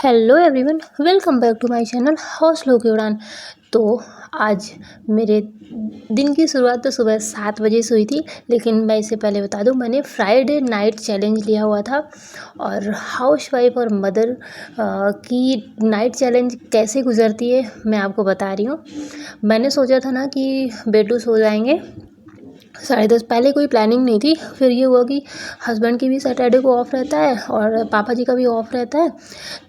Hello everyone, welcome back to my channel हौसलों की उड़ान। तो आज मेरे दिन की शुरुआत तो सुबह 7 बजे से हुई थी, लेकिन मैं इससे पहले बता दूं मैंने फ्राइडे नाइट चैलेंज लिया हुआ था। और हाउसवाइफ और मदर की नाइट चैलेंज कैसे गुजरती है मैं आपको बता रही हूँ। मैंने सोचा था ना कि बेटू सो जाएंगे 10:30, पहले कोई प्लानिंग नहीं थी। फिर ये हुआ कि हस्बैंड की भी सैटरडे को ऑफ रहता है और पापा जी का भी ऑफ रहता है,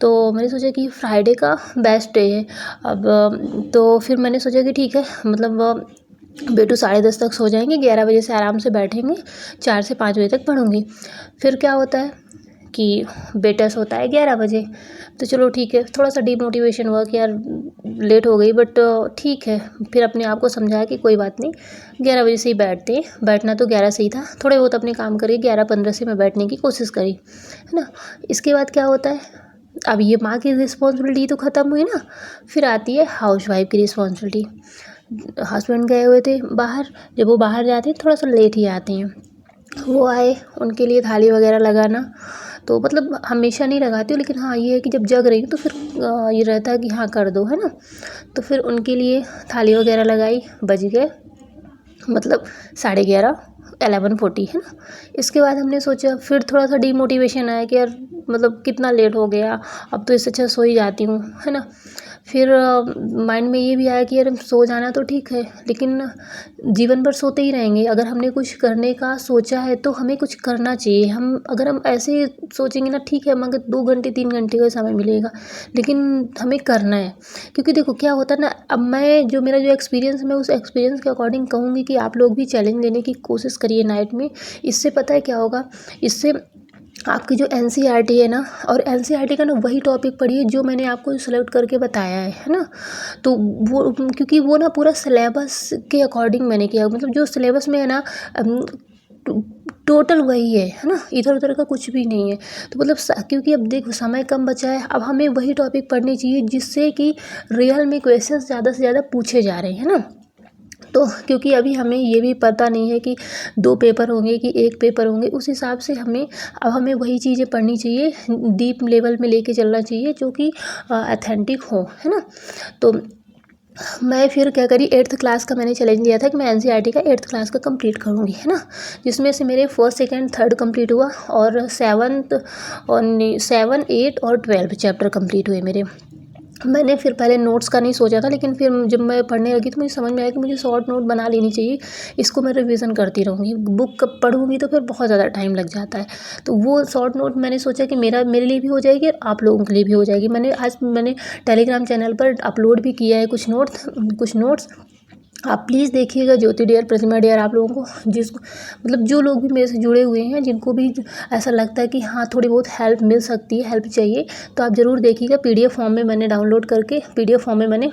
तो मैंने सोचा कि फ्राइडे का बेस्ट डे है। अब तो फिर मैंने सोचा कि ठीक है, मतलब बेटू 10:30 तक सो जाएंगे, 11 बजे से आराम से बैठेंगे, 4 से 5 बजे तक पढ़ूंगी। फिर क्या होता है कि बेटा सोता है 11 बजे। तो चलो ठीक है, थोड़ा सा डिमोटिवेशन हुआ कि यार लेट हो गई, बट ठीक है। फिर अपने आप को समझाया कि कोई बात नहीं, 11 बजे से ही बैठते हैं। बैठना तो 11 से ही था, थोड़े बहुत अपने काम करिए। 11:15 से मैं बैठने की कोशिश करी, है ना। इसके बाद क्या होता है, अब ये माँ की रिस्पॉन्सिबिलिटी तो ख़त्म हुई ना, फिर आती है हाउसवाइफ की रिस्पॉन्सिबिलिटी। हस्बैंड गए हुए थे बाहर, जब वो बाहर जाते हैं थोड़ा सा लेट ही आते हैं। वो आए, उनके लिए थाली वगैरह लगाना, तो मतलब हमेशा नहीं लगाती हूँ, लेकिन हाँ ये है कि जब जग रही हूँ तो फिर ये रहता है कि हाँ कर दो, है ना। तो फिर उनके लिए थाली वगैरह लगाई, बज गए मतलब 11:30, 11:40, है ना। इसके बाद हमने सोचा, फिर थोड़ा सा डिमोटिवेशन आया कि यार मतलब कितना लेट हो गया, अब तो इससे अच्छा सो ही जाती हूँ, है ना। फिर माइंड में ये भी आया कि यार सो जाना तो ठीक है, लेकिन जीवन भर सोते ही रहेंगे। अगर हमने कुछ करने का सोचा है तो हमें कुछ करना चाहिए। अगर हम ऐसे सोचेंगे ना, ठीक है मगर 2 घंटे 3 घंटे का समय मिलेगा, लेकिन हमें करना है। क्योंकि देखो क्या होता है ना, अब मेरा जो एक्सपीरियंस है, मैं उस एक्सपीरियंस के अकॉर्डिंग कहूँगी कि आप लोग भी चैलेंज लेने की कोशिश करिए नाइट में। इससे पता है क्या होगा, इससे आपकी जो एनसीईआरटी है ना, और एनसीईआरटी का ना वही टॉपिक पढ़िए जो मैंने आपको सेलेक्ट करके बताया है ना। तो वो, क्योंकि वो ना पूरा सिलेबस के अकॉर्डिंग मैंने किया, मतलब जो सिलेबस में है ना, टोटल वही है ना, इधर उधर का कुछ भी नहीं है। तो मतलब क्योंकि अब देखो समय कम बचा है, अब हमें वही टॉपिक पढ़नी चाहिए जिससे कि रियल में क्वेश्चंस ज़्यादा से ज़्यादा पूछे जा रहे हैं ना। तो क्योंकि अभी हमें ये भी पता नहीं है कि 2 पेपर होंगे कि 1 पेपर होंगे, उस हिसाब से हमें वही चीज़ें पढ़नी चाहिए, डीप लेवल में लेके चलना चाहिए जो कि ऑथेंटिक हो, है ना। तो मैं फिर क्या करी, 8th क्लास का मैंने चैलेंज लिया था कि मैं एनसीईआरटी का 8th क्लास का कंप्लीट करूँगी, है ना। जिसमें से मेरे 1st, 2nd, 3rd कंप्लीट हुआ, और 7, 8 और 12 चैप्टर कंप्लीट हुए मेरे। मैंने फिर पहले नोट्स का नहीं सोचा था, लेकिन फिर जब मैं पढ़ने लगी तो मुझे समझ में आया कि मुझे शॉर्ट नोट बना लेनी चाहिए। इसको मैं रिवीजन करती रहूँगी, बुक कब पढ़ूँगी तो फिर बहुत ज़्यादा टाइम लग जाता है। तो वो शॉर्ट नोट मैंने सोचा कि मेरे लिए भी हो जाएगी और आप लोगों के लिए भी हो जाएगी। मैंने टेलीग्राम चैनल पर अपलोड भी किया है कुछ नोट्स। आप प्लीज़ देखिएगा, ज्योति डियर, प्रतिमा डियर, आप लोगों को जिसको मतलब जो लोग भी मेरे से जुड़े हुए हैं, जिनको भी ऐसा लगता है कि हाँ थोड़ी बहुत हेल्प मिल सकती है, हेल्प चाहिए, तो आप ज़रूर देखिएगा। पीडीएफ फॉर्म में मैंने डाउनलोड करके पीडीएफ फॉर्म में मैंने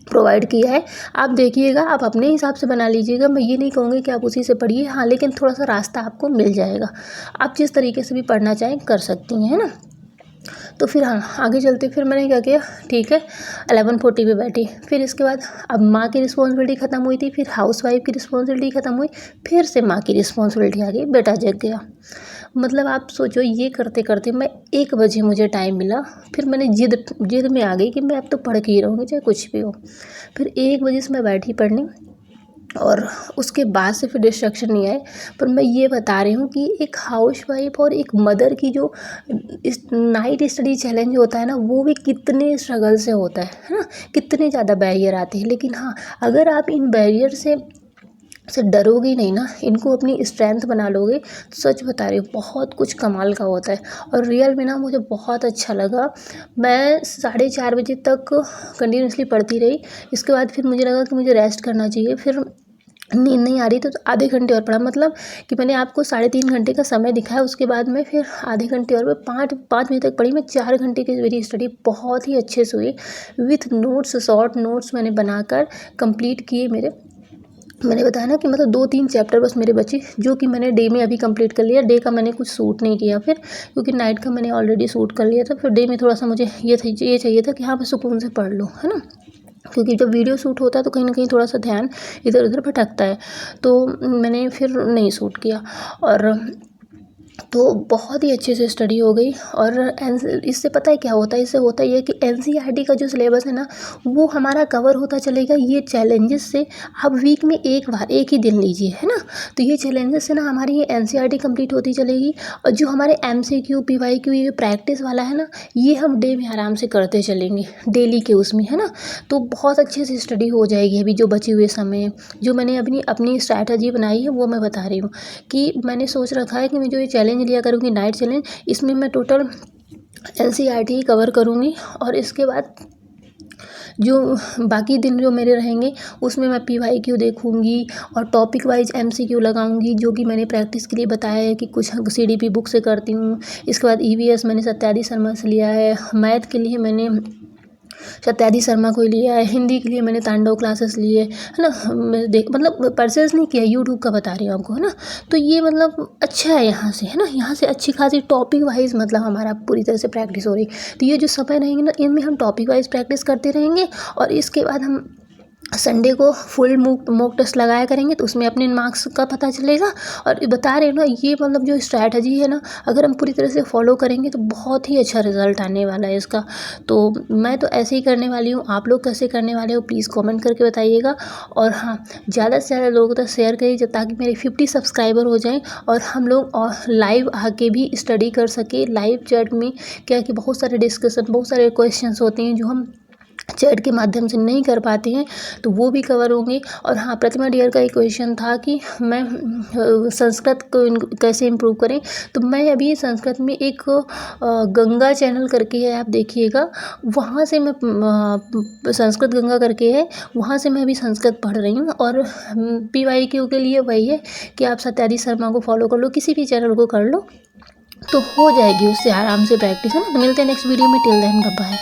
प्रोवाइड किया है। आप देखिएगा, आप अपने हिसाब से बना लीजिएगा। मैं ये नहीं कहूँगी कि आप उसी से पढ़िए, हाँ, लेकिन थोड़ा सा रास्ता आपको मिल जाएगा। आप जिस तरीके से भी पढ़ना चाहें कर सकती हैं, है ना। तो फिर हाँ आगे चलते, फिर मैंने क्या किया, ठीक है 11:40 पे बैठी। फिर इसके बाद अब माँ की रिस्पॉन्सिबिलिटी ख़त्म हुई थी, फिर हाउसवाइफ की रिस्पॉन्सिबिलिटी ख़त्म हुई, फिर से माँ की रिस्पॉन्सिबिलिटी आ गई, बेटा जग गया। मतलब आप सोचो, ये करते करते मैं 1 बजे मुझे टाइम मिला। फिर मैंने जिद में आ गई कि मैं अब तो पढ़ के ही रहूँगी चाहे कुछ भी हो। फिर 1 बजे से मैं बैठी पढ़ने, और उसके बाद से फिर डिस्ट्रक्शन नहीं आए। पर मैं ये बता रही हूँ कि एक हाउसवाइफ और एक मदर की जो इस नाइट स्टडी चैलेंज होता है ना, वो भी कितने स्ट्रगल से होता है ना। कितने ज़्यादा बैरियर आते हैं, लेकिन हाँ अगर आप इन बैरियर से डरोगे नहीं ना, इनको अपनी स्ट्रेंथ बना लोगे, तो सच बता रही हूँ बहुत कुछ कमाल का होता है। और रियल में ना मुझे बहुत अच्छा लगा। मैं 4:30 बजे तक कंटिन्यूसली पढ़ती रही। इसके बाद फिर मुझे लगा कि मुझे रेस्ट करना चाहिए। फिर नींद नहीं आ रही तो आधे घंटे और पढ़ा, मतलब कि मैंने आपको 3.5 घंटे का समय दिखाया। उसके बाद मैं फिर आधे घंटे और मैं 5 बजे तक पढ़ी। मैं 4 घंटे की मेरी स्टडी बहुत ही अच्छे से हुई, विथ नोट्स, शॉर्ट नोट्स मैंने बनाकर कंप्लीट किए मेरे। मैंने बताया ना कि मतलब 2-3 चैप्टर बस मेरे बचे, जो कि मैंने डे में अभी कंप्लीट कर लिया। डे का मैंने कुछ सूट नहीं किया फिर, क्योंकि नाइट का मैंने ऑलरेडी सूट कर लिया था। फिर डे में थोड़ा सा मुझे ये चाहिए था कि हाँ मैं सुकून से पढ़ लूँ, है ना। क्योंकि जब वीडियो शूट होता है तो कहीं ना कहीं थोड़ा सा ध्यान इधर उधर भटकता है, तो मैंने फिर नहीं शूट किया। और तो बहुत ही अच्छे से स्टडी हो गई। और इससे पता है क्या होता है, इससे होता ये है कि एनसीईआरटी का जो सिलेबस है ना वो हमारा कवर होता चलेगा। ये चैलेंजेस से आप वीक में एक बार एक ही दिन लीजिए, है ना। तो ये चैलेंजेस से ना हमारी ये एनसीईआरटी कंप्लीट होती चलेगी। और जो हमारे एमसीक्यू पीवाईक्यू ये प्रैक्टिस वाला है ना, ये हम डे में आराम से करते चलेंगे डेली के उसमें, है ना। तो बहुत अच्छे से स्टडी हो जाएगी। अभी जो बचे हुए समय जो मैंने अपनी अपनी स्ट्रैटेजी बनाई है वो मैं बता रही हूँ कि मैंने सोच रखा है कि मैं जो ये चैलेंज लिया करूँगी नाइट चैलेंज, इसमें मैं टोटल एनसीईआरटी कवर करूँगी। और इसके बाद जो बाकी दिन जो मेरे रहेंगे उसमें मैं पीवाईक्यू देखूँगी और टॉपिक वाइज एमसीक्यू लगाऊंगी, जो कि मैंने प्रैक्टिस के लिए बताया है कि कुछ सीडीपी बुक से करती हूँ। इसके बाद ईवीएस मैंने सत्यादि शर्मा से लिया है। मैथ के लिए मैंने सत्यादि शर्मा को ही लिया है। हिंदी के लिए मैंने तांडव क्लासेस लिए, है ना। मैं मतलब परचेज़ नहीं किया, यूट्यूब का बता रही हूँ आपको, है ना। तो ये मतलब अच्छा है यहाँ से, है ना। यहाँ से अच्छी खासी टॉपिक वाइज मतलब हमारा पूरी तरह से प्रैक्टिस हो रही। तो ये जो समय रहेंगे ना इनमें हम टॉपिक वाइज प्रैक्टिस करते रहेंगे। और इसके बाद हम संडे को फुल मॉक टेस्ट लगाया करेंगे, तो उसमें अपने मार्क्स का पता चलेगा। और बता रहे हैं ना, ये मतलब जो स्ट्रैटेजी है ना, अगर हम पूरी तरह से फॉलो करेंगे तो बहुत ही अच्छा रिजल्ट आने वाला है इसका। तो मैं तो ऐसे ही करने वाली हूँ, आप लोग कैसे करने वाले हो प्लीज़ कमेंट करके बताइएगा। और हाँ, ज़्यादा से ज़्यादा लोगों तक शेयर करिए ताकि मेरे 50 सब्सक्राइबर हो जाएँ और हम लोग और लाइव आके भी स्टडी कर सके। लाइव चैट में क्या कि बहुत सारे डिस्कशन, बहुत सारे क्वेश्चंस होते हैं जो हम चैट के माध्यम से नहीं कर पाते हैं, तो वो भी कवर होंगे। और हाँ, प्रतिमा डियर का एक क्वेश्चन था कि मैं संस्कृत को कैसे इम्प्रूव करें। तो मैं अभी संस्कृत में एक गंगा चैनल करके है, आप देखिएगा, वहाँ से मैं संस्कृत गंगा करके है, वहाँ से मैं अभी संस्कृत पढ़ रही हूँ। और पीवाईक्यू के लिए वही है कि आप सत्यादि शर्मा को फॉलो कर लो, किसी भी चैनल को कर लो, तो हो जाएगी उससे आराम से प्रैक्टिस, है ना। तो मिलते हैं नेक्स्ट वीडियो में, टिल देन बाय बाय।